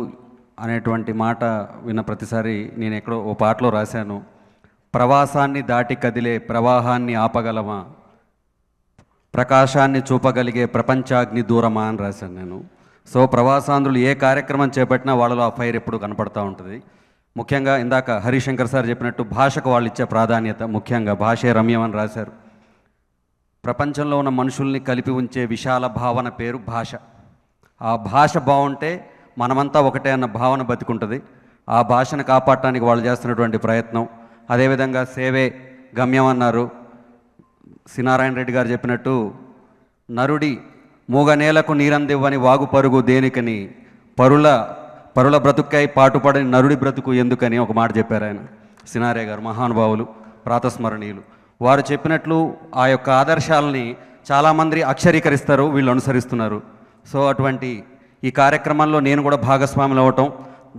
అనేటువంటి మాట విన్న ప్రతిసారి నేను ఎక్కడో ఓ పాటలో రాశాను, ప్రవాసాన్ని దాటి కదిలే ప్రవాహాన్ని ఆపగలమా, ప్రకాశాన్ని చూపగలిగే ప్రపంచాగ్ని దూరమా అని రాశాను నేను. సో ప్రవాసాంధ్రులు ఏ కార్యక్రమం చేపట్టినా వాళ్ళలో ఆ ఫైర్ ఎప్పుడు కనపడుతూ ఉంటుంది. ముఖ్యంగా ఇందాక హరిశంకర్ సార్ చెప్పినట్టు భాషకు వాళ్ళు ఇచ్చే ప్రాధాన్యత, ముఖ్యంగా భాషే రమ్యం అని రాశారు. ప్రపంచంలో ఉన్న మనుషుల్ని కలిపి ఉంచే విశాల భావన పేరు భాష. ఆ భాష బాగుంటే మనమంతా ఒకటే అన్న భావన బతికుంటుంది. ఆ భాషను కాపాడటానికి వాళ్ళు చేస్తున్నటువంటి ప్రయత్నం, అదేవిధంగా సేవే గమ్యం అన్నారు. సినారాయణ రెడ్డి గారు చెప్పినట్టు, నరుడి మూగనేలకు నీరందివ్వని వాగు పరుగు దేనికని, పరుల బ్రతుక్కై పాటుపడని నరుడి బ్రతుకు ఎందుకని ఒక మాట చెప్పారు ఆయన. సినారయ్య గారు మహానుభావులు, ప్రాతస్మరణీయులు. వారు చెప్పినట్లు ఆ యొక్క ఆదర్శాలని చాలామంది అక్షరీకరిస్తారు, వీళ్ళు అనుసరిస్తున్నారు. సో అటువంటి ఈ కార్యక్రమంలో నేను కూడా భాగస్వాములు అవ్వటం,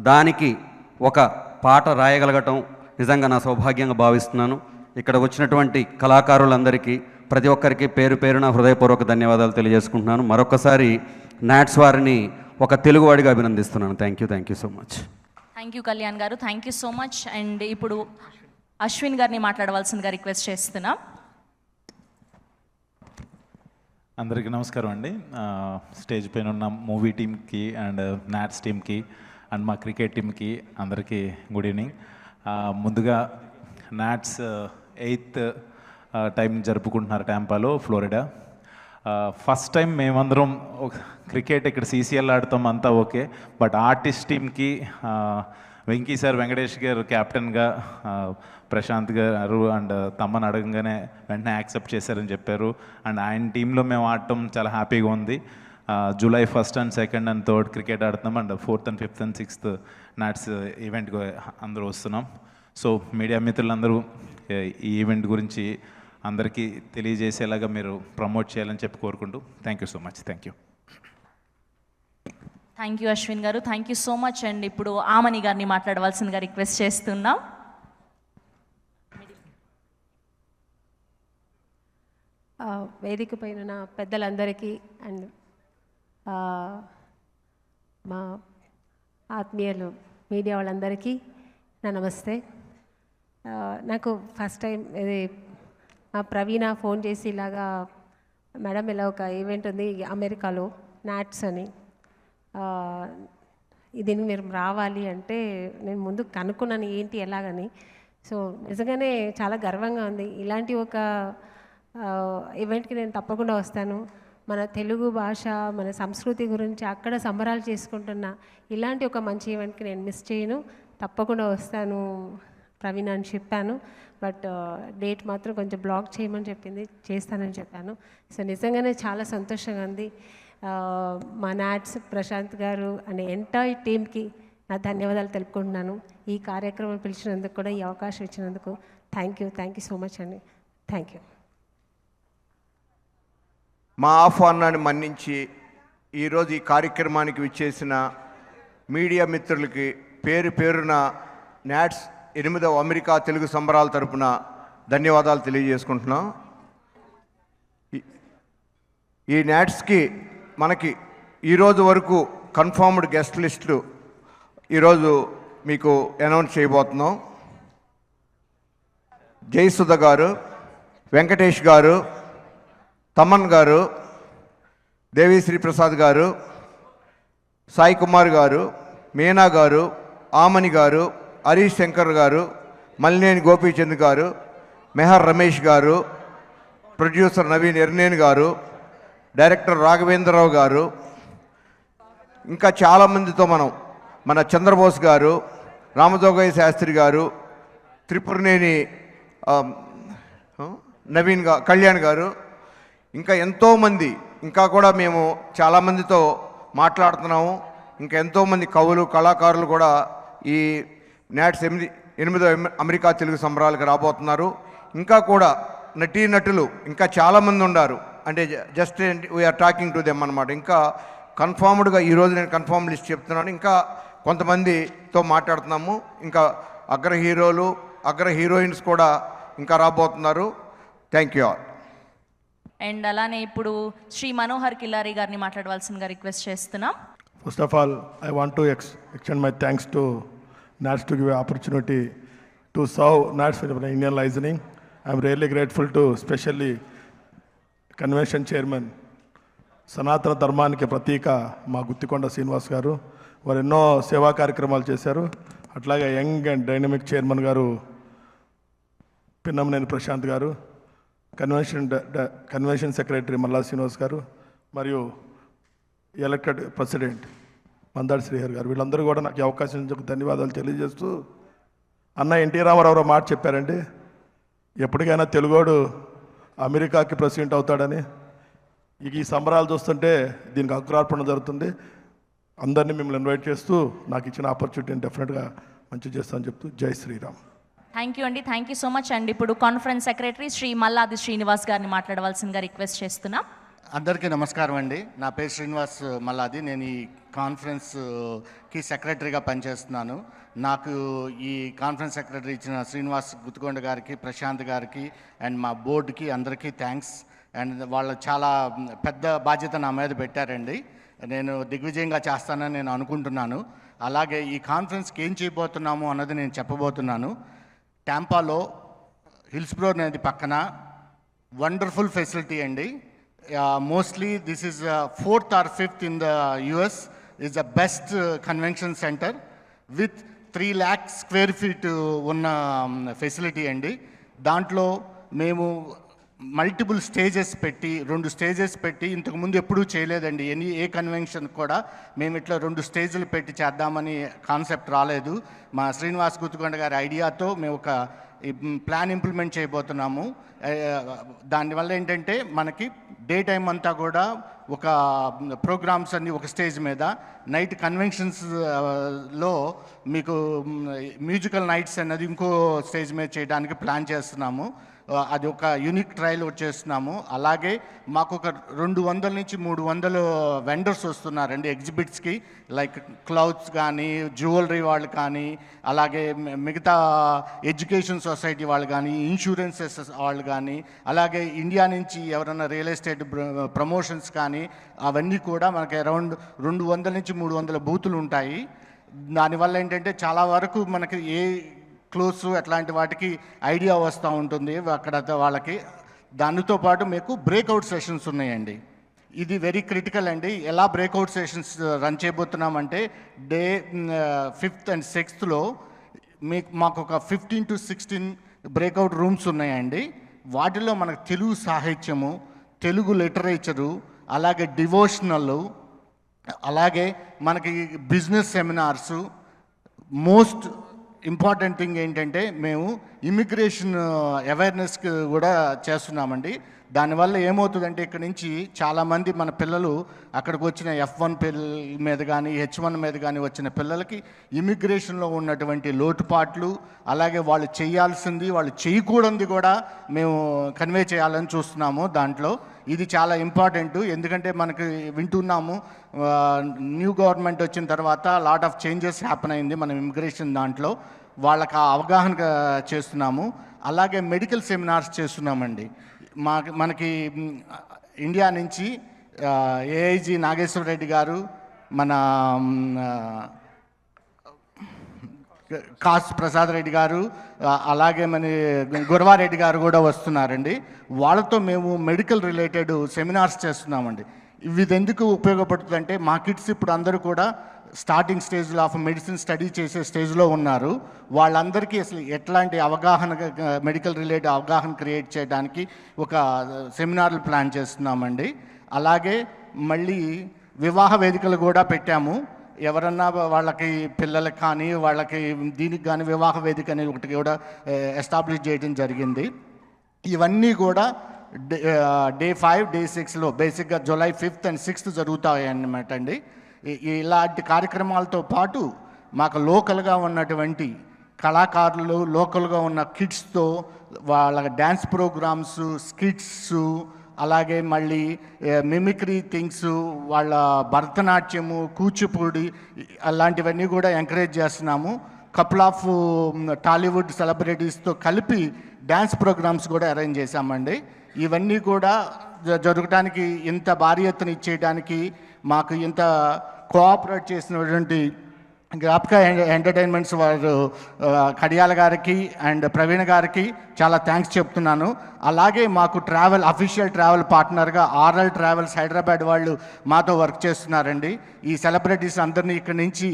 దానికి ఒక పాట రాయగలగటం నిజంగా నా సౌభాగ్యంగా భావిస్తున్నాను. ఇక్కడ వచ్చినటువంటి కళాకారులందరికీ ప్రతి ఒక్కరికి పేరున హృదయపూర్వక ధన్యవాదాలు తెలియజేసుకుంటున్నాను. మరొకసారి నాట్స్ వారిని ఒక తెలుగువాడిగా అభినందిస్తున్నాను. Thank you so much. Thank you Kalyan garu, thank you so much. And ఇప్పుడు అశ్విన్ గారిని మాట్లాడవలసిందిగా రిక్వెస్ట్ చేస్తున్నాం. అందరికీ నమస్కారం అండి. స్టేజ్ పైన ఉన్న మూవీ టీమ్కి అండ్ నాట్స్ టీమ్కి అండ్ మా క్రికెట్ టీమ్కి అందరికీ గుడ్ ఈవినింగ్. ముందుగా నాట్స్ 8th టైం జరుపుకుంటున్నారు టాంపాలో, ఫ్లోరిడా. ఫస్ట్ టైం మేమందరం క్రికెట్ ఇక్కడ CCL ఆడతాం, అంతా ఓకే. బట్ ఆర్టిస్ట్ టీమ్కి వెంకీ సార్, వెంకటేష్ గారు కెప్టెన్గా, ప్రశాంత్ గారు అండ్ తమ్మని అడగంగానే వెంటనే యాక్సెప్ట్ చేశారని చెప్పారు. అండ్ ఆయన టీంలో మేము ఆడటం చాలా హ్యాపీగా ఉంది. July 1st and 2nd and 3rd cricket ఆడుతున్నాం. And 4th and 5th and 6th NATS ఈవెంట్కి అందరూ వస్తున్నాం. సో మీడియా మిత్రులందరూ ఈ ఈవెంట్ గురించి అందరికీ తెలియజేసేలాగా మీరు ప్రమోట్ చేయాలని చెప్పి కోరుకుంటూ thank you so much. Thank you. Thank you Ashwin garu, thank you so much. And ఇప్పుడు ఆమని గారిని మాట్లాడవలసిందిగా రిక్వెస్ట్ చేస్తున్నాం. వేదిక పైన ఉన్న పెద్దలందరికీ అండ్ మా ఆత్మీయులు మీడియా వాళ్ళందరికీ నా నమస్తే. నాకు ఫస్ట్ టైం ఇది మా ప్రవీణ ఫోన్ చేసి ఇలాగా మేడం ఇలా ఒక ఈవెంట్ ఉంది అమెరికాలో నాట్స్ అని, దీనికి మీరు రావాలి అంటే నేను ముందు కనుక్కున్నాను ఏంటి ఎలాగని. సో నిజంగానే చాలా గర్వంగా ఉంది. ఇలాంటి ఒక ఈవెంట్కి నేను తప్పకుండా వస్తాను. మన తెలుగు భాష, మన సంస్కృతి గురించి అక్కడ సంబరాలు చేసుకుంటున్న ఇలాంటి ఒక మంచి ఈవెంట్కి నేను మిస్ చేయను, తప్పకుండా వస్తాను ప్రవీణ అని చెప్పాను. బట్ డేట్ మాత్రం కొంచెం బ్లాక్ చేయమని చెప్పింది, చేస్తానని చెప్పాను. సో నిజంగానే చాలా సంతోషంగా ఉంది. మా నాట్స్ ప్రశాంత్ గారు అండ్ ఎంటైర్ టీమ్కి నా ధన్యవాదాలు తెలుపుకుంటున్నాను. ఈ కార్యక్రమం పిలిచినందుకు కూడా, ఈ అవకాశం ఇచ్చినందుకు థ్యాంక్ యూ సో మచ్ అండి. Thank you. మా ఆహ్వానాన్ని మన్నించి ఈరోజు ఈ కార్యక్రమానికి విచ్చేసిన మీడియా మిత్రులకి పేరు పేరున నాట్స్ 8వ అమెరికా తెలుగు సంబరాల తరపున ధన్యవాదాలు తెలియజేసుకుంటున్నాం. ఈ నాట్స్కి మనకి ఈరోజు వరకు కన్ఫర్మ్డ్ గెస్ట్ లిస్టులు ఈరోజు మీకు అనౌన్స్ చేయబోతున్నాం. జయసుధ గారు, వెంకటేష్ గారు, తమన్ గారు, దేవిశ్రీ ప్రసాద్ గారు, సాయి కుమార్ గారు, మీనా గారు, ఆమని గారు, హరీష్ శంకర్ గారు, మల్లినేని గోపీచంద్ గారు, మెహర్ రమేష్ గారు, ప్రొడ్యూసర్ నవీన్ ఎర్నేన్ గారు, డైరెక్టర్ రాఘవేంద్రరావు గారు, ఇంకా చాలామందితో మన చంద్రబోస్ గారు, రామజోగయ్య శాస్త్రి గారు, త్రిపురనేని నవీన్ కళ్యాణ్ గారు, ఇంకా ఎంతోమంది, ఇంకా కూడా మేము చాలామందితో మాట్లాడుతున్నాము. ఇంకా ఎంతోమంది కవులు, కళాకారులు కూడా ఈ నాట్స్ 8వ అమెరికా తెలుగు సంబరాలకు రాబోతున్నారు. ఇంకా కూడా నటీనటులు ఇంకా చాలామంది ఉన్నారు. అంటే just we're talking to them అనమాట. ఇంకా కన్ఫర్మ్డ్గా ఈరోజు నేను కన్ఫర్మ్ లిస్ట్ చెప్తున్నాను. ఇంకా కొంతమందితో మాట్లాడుతున్నాము. ఇంకా అగ్ర హీరోలు, అగ్ర హీరోయిన్స్ కూడా ఇంకా రాబోతున్నారు. Thank you all. అండ్ అలానే ఇప్పుడు శ్రీ మనోహర్ కిల్లారి గారిని మాట్లాడవలసిందిగా రిక్వెస్ట్ చేస్తున్నాం. First of all, I want to extend my thanks to NATS to give an opportunity to serve NATS with an Indian licensing. I am really grateful to especially convention chairman సనాతన ధర్మానికి ప్రతీక మా గుత్తికొండ శ్రీనివాస్ గారు. వారు ఎన్నో సేవా కార్యక్రమాలు చేశారు. అట్లాగే యంగ్ అండ్ డైనమిక్ చైర్మన్ గారు పిన్నమనేని ప్రశాంత్ గారు, కన్వెన్షన్ సెక్రటరీ మల్లా శ్రీనివాస్ గారు, మరియు ఎలక్టెడ్ ప్రెసిడెంట్ మందాడి శ్రీహర్ గారు, వీళ్ళందరూ కూడా నాకు అవకాశం ఇచ్చి ధన్యవాదాలు తెలియజేస్తూ, అన్న ఎన్టీ రామారావు మాట చెప్పారండి, ఎప్పటికైనా తెలుగోడు అమెరికాకి ప్రెసిడెంట్ అవుతాడని. ఈ సంబరాలు చూస్తుంటే దీనికి అంకురార్పణ జరుగుతుంది. అందరినీ మిమ్మల్ని ఇన్వైట్ చేస్తూ నాకు ఇచ్చిన ఆపర్చునిటీని డెఫినెట్గా మంచి చేస్తానని చెప్తూ జై శ్రీరామ్. థ్యాంక్ యూ అండి, థ్యాంక్ యూ సో మచ్ అండి. ఇప్పుడు కాన్ఫరెన్స్ సెక్రటరీ శ్రీ మల్లాది శ్రీనివాస్ గారిని మాట్లాడవలసిందిగా రిక్వెస్ట్ చేస్తున్నాం. అందరికీ నమస్కారం అండి. నా పేరు శ్రీనివాస్ మల్లాది. నేను ఈ కాన్ఫరెన్స్కి సెక్రటరీగా పనిచేస్తున్నాను. నాకు ఈ కాన్ఫరెన్స్ సెక్రటరీ ఇచ్చిన శ్రీనివాస్ గుత్తికొండ గారికి, ప్రశాంత్ గారికి అండ్ మా బోర్డుకి అందరికీ థ్యాంక్స్. అండ్ వాళ్ళు చాలా పెద్ద బాధ్యత నా మీద పెట్టారండి. నేను దిగ్విజయంగా చేస్తానని నేను అనుకుంటున్నాను. అలాగే ఈ కాన్ఫరెన్స్కి ఏం చేయబోతున్నాము అన్నది నేను చెప్పబోతున్నాను. టాంపాలో హిల్స్బ్రో నది పక్కన వండర్ఫుల్ ఫెసిలిటీ అండి. Mostly this is 4th or 5th in the US. Is the best convention centre with 3 lakh square feet ఉన్న ఫెసిలిటీ అండి. దాంట్లో మేము మల్టిపుల్ స్టేజెస్ పెట్టి 2 స్టేజెస్ పెట్టి ఇంతకుముందు ఎప్పుడూ చేయలేదండి. ఏ కన్వెన్షన్ కూడా మేము ఇట్లా 2 స్టేజ్లు పెట్టి చేద్దామని కాన్సెప్ట్ రాలేదు. మా శ్రీనివాస్ గుత్తుకొండ గారి ఐడియాతో మేము ఒక ప్లాన్ ఇంప్లిమెంట్ చేయబోతున్నాము. దానివల్ల ఏంటంటే మనకి డే టైం అంతా కూడా ఒక ప్రోగ్రామ్స్ అన్నీ ఒక స్టేజ్ మీద, నైట్ కన్వెన్షన్స్లో మీకు మ్యూజికల్ నైట్స్ అన్నది ఇంకో స్టేజ్ మీద చేయడానికి ప్లాన్ చేస్తున్నాము. అది ఒక యూనిక్ ట్రయల్ చేస్తున్నాము. అలాగే మాకు ఒక 200 నుంచి 300 వెండర్స్ వస్తున్నారండి ఎగ్జిబిట్స్కి. లైక్ క్లౌత్స్ కానీ, జ్యువెలరీ వాళ్ళు కానీ, అలాగే మిగతా ఎడ్యుకేషన్ సొసైటీ వాళ్ళు కానీ, ఇన్సూరెన్సెస్ వాళ్ళు కానీ, అలాగే ఇండియా నుంచి ఎవరైనా రియల్ ఎస్టేట్ ప్రమోషన్స్ కానీ, అవన్నీ కూడా మనకి అరౌండ్ 200 నుంచి 300 బూతులు ఉంటాయి. దానివల్ల ఏంటంటే చాలా వరకు మనకి ఏ క్లోత్స్ అట్లాంటి వాటికి ఐడియా వస్తూ ఉంటుంది అక్కడ వాళ్ళకి. దానితో పాటు మీకు బ్రేక్అవుట్ సెషన్స్ ఉన్నాయండి. ఇది వెరీ క్రిటికల్ అండి. ఎలా బ్రేక్అవుట్ సెషన్స్ రన్ చేయబోతున్నామంటే డే 5th and 6th మాకు ఒక 15 to 16 బ్రేక్అవుట్ రూమ్స్ ఉన్నాయండి. వాటిలో మనకు తెలుగు సాహిత్యము, తెలుగు లిటరేచరు, అలాగే డివోషనల్, అలాగే మనకి business seminars. Most important thing ఏంటంటే మేము ఇమిగ్రేషన్ అవేర్నెస్కి కూడా చేస్తున్నామండి. దానివల్ల ఏమవుతుందంటే ఇక్కడ నుంచి చాలామంది మన పిల్లలు అక్కడికి వచ్చిన F1 మీద కానీ H1 మీద కానీ వచ్చిన పిల్లలకి ఇమిగ్రేషన్లో ఉన్నటువంటి లోటుపాట్లు, అలాగే వాళ్ళు చేయాల్సింది వాళ్ళు చేయకూడదు కూడా మేము కన్వే చేయాలని చూస్తున్నాము. దాంట్లో ఇది చాలా ఇంపార్టెంట్. ఎందుకంటే మనకి వింటున్నాము న్యూ గవర్నమెంట్ వచ్చిన తర్వాత లాట్ ఆఫ్ చేంజెస్ హ్యాపెన్ అయింది మన ఇమిగ్రేషన్ దాంట్లో. వాళ్ళకి ఆ అవగాహన చేస్తున్నాము. అలాగే మెడికల్ సెమినార్స్ చేస్తున్నామండి. మనకి ఇండియా నుంచి ఏఐజీ నాగేశ్వర రెడ్డి గారు, మన కాసు ప్రసాద్ రెడ్డి గారు, అలాగే మన గురవారెడ్డి గారు కూడా వస్తున్నారండి. వాళ్ళతో మేము మెడికల్ రిలేటెడ్ సెమినార్స్ చేస్తున్నామండి. ఇది ఎందుకు ఉపయోగపడుతుందంటే మా కిడ్స్ ఇప్పుడు అందరూ కూడా స్టార్టింగ్ స్టేజ్లో ఆఫ్ మెడిసిన్ స్టడీ చేసే స్టేజ్లో ఉన్నారు. వాళ్ళందరికీ అసలు ఎట్లాంటి అవగాహన, మెడికల్ రిలేటెడ్ అవగాహన క్రియేట్ చేయడానికి ఒక సెమినార్లు ప్లాన్ చేస్తున్నామండి. అలాగే మళ్ళీ వివాహ వేదికలు కూడా పెట్టాము. ఎవరన్నా వాళ్ళకి పిల్లలకి కానీ వాళ్ళకి దీనికి కానీ వివాహ వేదిక అనేది ఒకటి కూడా ఎస్టాబ్లిష్ చేయడం జరిగింది. ఇవన్నీ కూడా డే 5, డే 6 బేసిక్గా July 5th and 6th జరుగుతాయి అన్నమాట అండి. ఇలాంటి కార్యక్రమాలతో పాటు మాకు లోకల్గా ఉన్నటువంటి కళాకారులు, లోకల్గా ఉన్న కిడ్స్తో వాళ్ళ డ్యాన్స్ ప్రోగ్రామ్స్, స్కిట్స్, అలాగే మళ్ళీ మిమిక్రీ థింగ్స్, వాళ్ళ భరతనాట్యము, కూచిపూడి అలాంటివన్నీ కూడా ఎంకరేజ్ చేస్తున్నాము. కపుల్ ఆఫ్ టాలీవుడ్ సెలబ్రిటీస్తో కలిపి డ్యాన్స్ ప్రోగ్రామ్స్ కూడా అరేంజ్ చేశామండి. ఇవన్నీ కూడా జరగడానికి, ఇంత భారీ ఎత్తున ఇచ్చేయడానికి మాకు ఇంత కోఆపరేట్ చేసినటువంటి జ్ఞాపక ఎంటర్టైన్మెంట్స్ వారు కడియాల గారికి అండ్ ప్రవీణ్ గారికి చాలా థ్యాంక్స్ చెప్తున్నాను. అలాగే మాకు అఫీషియల్ ట్రావెల్ పార్ట్నర్గా ఆర్ఎల్ ట్రావెల్స్ హైదరాబాద్ వాళ్ళు మాతో వర్క్ చేస్తున్నారండి. ఈ సెలబ్రిటీస్ అందరినీ ఇక్కడి నుంచి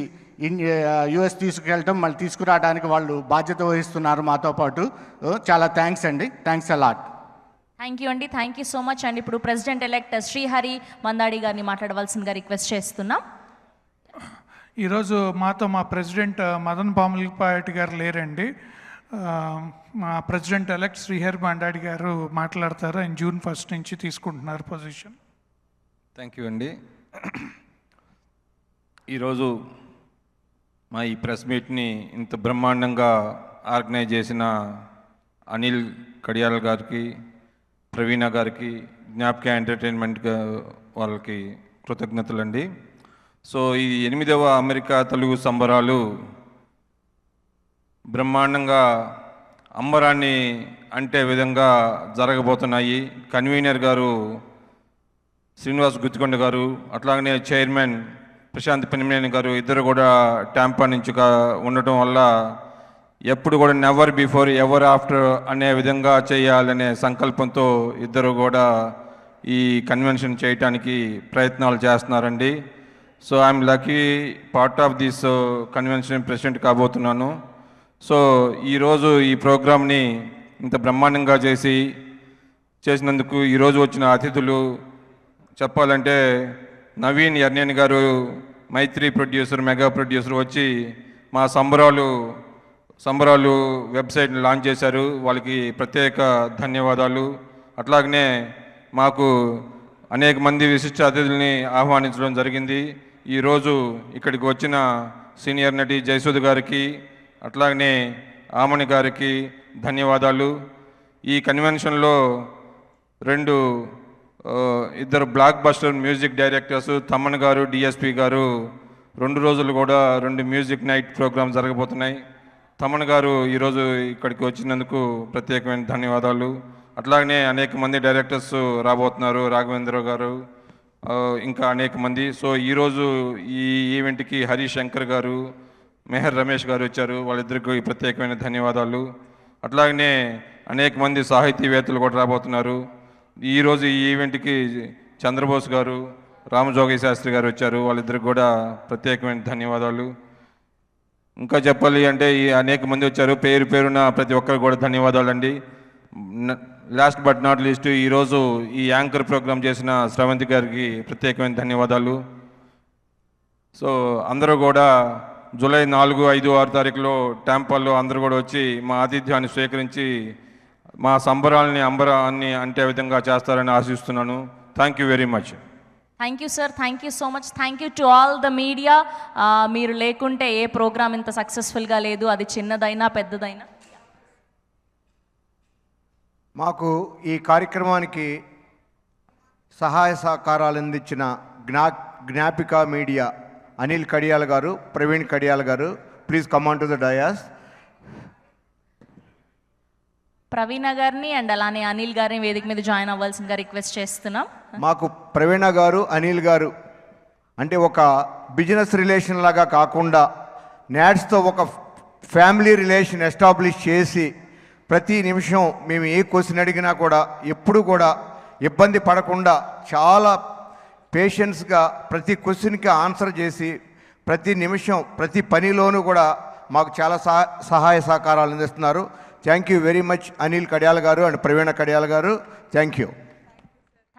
యుఎస్ తీసుకెళ్ళటం, మళ్ళీ తీసుకురావడానికి వాళ్ళు బాధ్యత వహిస్తున్నారు మాతో పాటు. చాలా థ్యాంక్స్ అండి. Thanks a lot. థ్యాంక్ యూ అండి. థ్యాంక్ యూ సో మచ్ అండి. ఇప్పుడు ప్రెసిడెంట్ ఎలెక్ట్ శ్రీహరి మందాడి గారిని మాట్లాడవలసిందిగా రిక్వెస్ట్ చేస్తున్నాం. ఈరోజు మాతో మా ప్రెసిడెంట్ మదన్ పాములపాటి గారు లేరండి. మా ప్రెసిడెంట్ ఎలెక్ట్ శ్రీహరి మందాడి గారు మాట్లాడతారు. ఆయన June 1st నుంచి తీసుకుంటున్నారు పొజిషన్. థ్యాంక్ యూ అండి. ఈరోజు మా ఈ ప్రెస్ మీట్ని ఇంత బ్రహ్మాండంగా ఆర్గనైజ్ చేసిన అనిల్ కడియాల్ గారికి, ప్రవీణ గారికి, జ్ఞాపక ఎంటర్టైన్మెంట్ వాళ్ళకి కృతజ్ఞతలండి. సో ఈ 8వ అమెరికా తెలుగు సంబరాలు బ్రహ్మాండంగా అంబరాన్ని అంటే విధంగా జరగబోతున్నాయి. కన్వీనర్ గారు శ్రీనివాస్ గుత్తికొండ గారు, అట్లాగనే చైర్మన్ ప్రశాంత్ పెనమనేని గారు ఇద్దరు కూడా టాంపా నుంచి ఉండటం వల్ల ఎప్పుడు కూడా నెవర్ బిఫోర్ ఎవర్ ఆఫ్టర్ అనే విధంగా చేయాలనే సంకల్పంతో ఇద్దరు కూడా ఈ కన్వెన్షన్ చేయటానికి ప్రయత్నాలు చేస్తున్నారండి. So I'm lucky part of this convention president కాబోతున్నాను. సో ఈరోజు ఈ ప్రోగ్రామ్ని ఇంత బ్రహ్మాండంగా చేసినందుకు ఈరోజు వచ్చిన అతిథులు చెప్పాలంటే నవీన్ ఎర్నేని గారు, మైత్రి ప్రొడ్యూసర్, మెగా ప్రొడ్యూసర్ వచ్చి మా సంబరాలు వెబ్సైట్ని లాంచ్ చేశారు. వాళ్ళకి ప్రత్యేక ధన్యవాదాలు. అట్లాగనే మాకు అనేక మంది విశిష్ట అతిథుల్ని ఆహ్వానించడం జరిగింది. ఈరోజు ఇక్కడికి వచ్చిన సీనియర్ నటి జయసుధ గారికి, అట్లాగనే ఆమని గారికి ధన్యవాదాలు. ఈ కన్వెన్షన్లో ఇద్దరు block buster music directors Thaman గారు, డిఎస్పి గారు 2 రోజులు కూడా 2 మ్యూజిక్ నైట్ ప్రోగ్రామ్ జరగబోతున్నాయి. తమన్ గారు ఈరోజు ఇక్కడికి వచ్చినందుకు ప్రత్యేకమైన ధన్యవాదాలు. అట్లాగనే అనేక మంది డైరెక్టర్స్ రాబోతున్నారు, రాఘవేంద్ర గారు, ఇంకా అనేక మంది. సో ఈరోజు ఈ ఈవెంట్కి హరీష్ శంకర్ గారు, మెహర్ రమేష్ గారు వచ్చారు. వాళ్ళిద్దరికి ప్రత్యేకమైన ధన్యవాదాలు. అట్లాగనే అనేక మంది సాహితీవేత్తలు కూడా రాబోతున్నారు. ఈరోజు ఈ ఈవెంట్కి చంద్రబోస్ గారు, రామజోగి శాస్త్రి గారు వచ్చారు. వాళ్ళిద్దరికి కూడా ప్రత్యేకమైన ధన్యవాదాలు. ఇంకా చెప్పాలి అంటే ఈ అనేక మంది వచ్చారు. పేరున ప్రతి ఒక్కరికి కూడా ధన్యవాదాలు అండి. లాస్ట్ బట్ నాట్ లీస్ట్ ఈరోజు ఈ యాంకర్ ప్రోగ్రామ్ చేసిన శ్రవంతి గారికి ప్రత్యేకమైన ధన్యవాదాలు. సో అందరూ కూడా జూలై 4, 5, 6 తారీఖులో టెంపుల్లో అందరూ కూడా వచ్చి మా ఆతిథ్యాన్ని స్వీకరించి మా అంబరాన్ని అంటే విధంగా చేస్తారని ఆశిస్తున్నాను. Thank you very much. Thank you sir, thank you so much. Thank you to all the media. మీరు లేకుంటే ఏ ప్రోగ్రామ్ ఇంత సక్సెస్ఫుల్గా లేదు, అది చిన్నదైనా పెద్దదైనా. మాకు ఈ కార్యక్రమానికి సహాయ సహకారాలు అందించిన జ్ఞాపిక మీడియా అనిల్ కడియాల గారు, Praveen Kadiyala garu, please come on to the dais. Praveena గారిని అండ్ అలానే అనిల్ గారిని వేదిక మీద జాయిన్ అవ్వాల్సిందిగా రిక్వెస్ట్ చేస్తున్నాం. మాకు ప్రవీణ గారు, అనిల్ గారు అంటే ఒక బిజినెస్ రిలేషన్ లాగా కాకుండా నాట్స్తో ఒక ఫ్యామిలీ రిలేషన్ ఎస్టాబ్లిష్ చేసి ప్రతి నిమిషం మేము ఏ క్వశ్చన్ అడిగినా కూడా ఎప్పుడు కూడా ఇబ్బంది పడకుండా చాలా పేషెన్స్గా ప్రతి క్వశ్చన్కి ఆన్సర్ చేసి ప్రతి నిమిషం ప్రతి పనిలోనూ కూడా మాకు చాలా సహాయ సహకారాలు అందిస్తున్నారు. Thank you very much Anil Kadiyala garu and Praveena Kadiyala garu. Thank you.